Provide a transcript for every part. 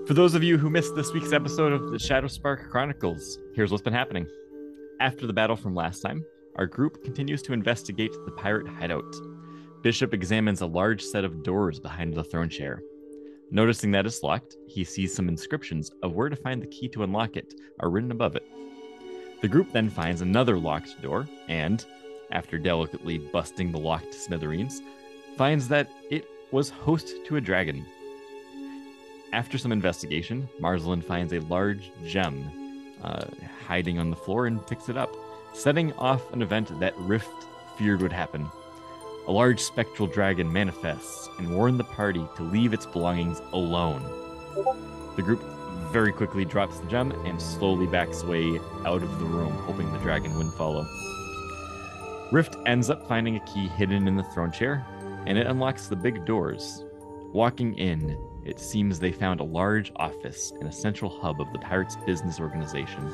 For those of you who missed this week's episode of the Shadowspark Chronicles, here's what's been happening. After the battle from last time, our group continues to investigate the pirate hideout. Bishop examines a large set of doors behind the throne chair. Noticing that it's locked, he sees some inscriptions of where to find the key to unlock it are written above it. The group then finds another locked door and, after delicately busting the lock to smithereens, finds that it was host to a dragon. After some investigation, Marsland finds a large gem hiding on the floor and picks it up, setting off an event that Rift feared would happen. A large spectral dragon manifests and warns the party to leave its belongings alone. The group very quickly drops the gem and slowly backs away out of the room, hoping the dragon wouldn't follow. Rift ends up finding a key hidden in the throne chair, and it unlocks the big doors. Walking in, it seems they found a large office and a central hub of the pirates' business organization.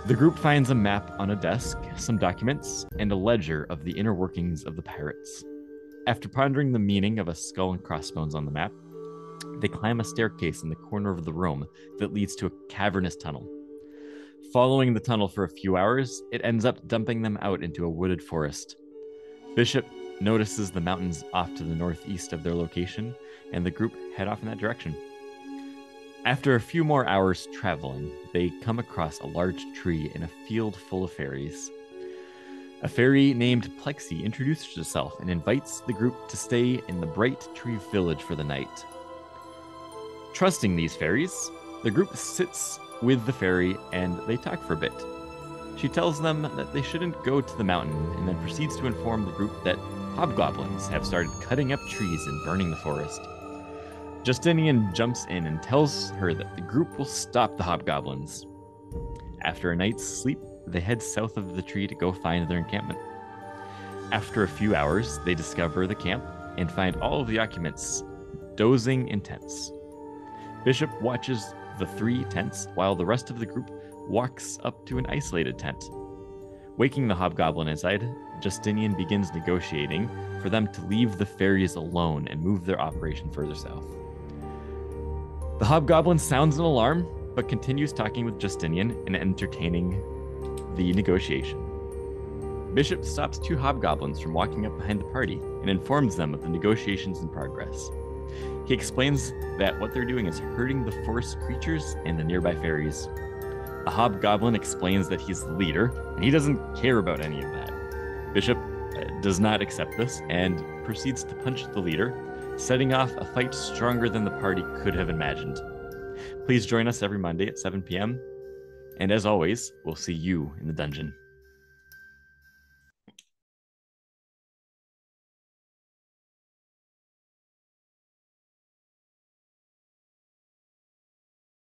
The group finds a map on a desk, some documents, and a ledger of the inner workings of the pirates. After pondering the meaning of a skull and crossbones on the map, they climb a staircase in the corner of the room that leads to a cavernous tunnel. Following the tunnel for a few hours, it ends up dumping them out into a wooded forest. Bishop notices the mountains off to the northeast of their location, and the group head off in that direction. After a few more hours traveling, they come across a large tree in a field full of fairies. A fairy named Plexi introduces herself and invites the group to stay in the Bright Tree Village for the night. Trusting these fairies, the group sits with the fairy and they talk for a bit. She tells them that they shouldn't go to the mountain and then proceeds to inform the group that hobgoblins have started cutting up trees and burning the forest. Justinian jumps in and tells her that the group will stop the hobgoblins. After a night's sleep, they head south of the tree to go find their encampment. After a few hours, they discover the camp and find all of the occupants dozing in tents. Bishop watches the 3 tents while the rest of the group walks up to an isolated tent. Waking the hobgoblin inside, Justinian begins negotiating for them to leave the fairies alone and move their operation further south. The hobgoblin sounds an alarm, but continues talking with Justinian and entertaining the negotiation. Bishop stops 2 hobgoblins from walking up behind the party and informs them of the negotiations in progress. He explains that what they're doing is hurting the forest creatures and the nearby fairies. A hobgoblin explains that he's the leader, and he doesn't care about any of that. Bishop does not accept this and proceeds to punch the leader, setting off a fight stronger than the party could have imagined. Please join us every Monday at 7 p.m. And as always, we'll see you in the dungeon.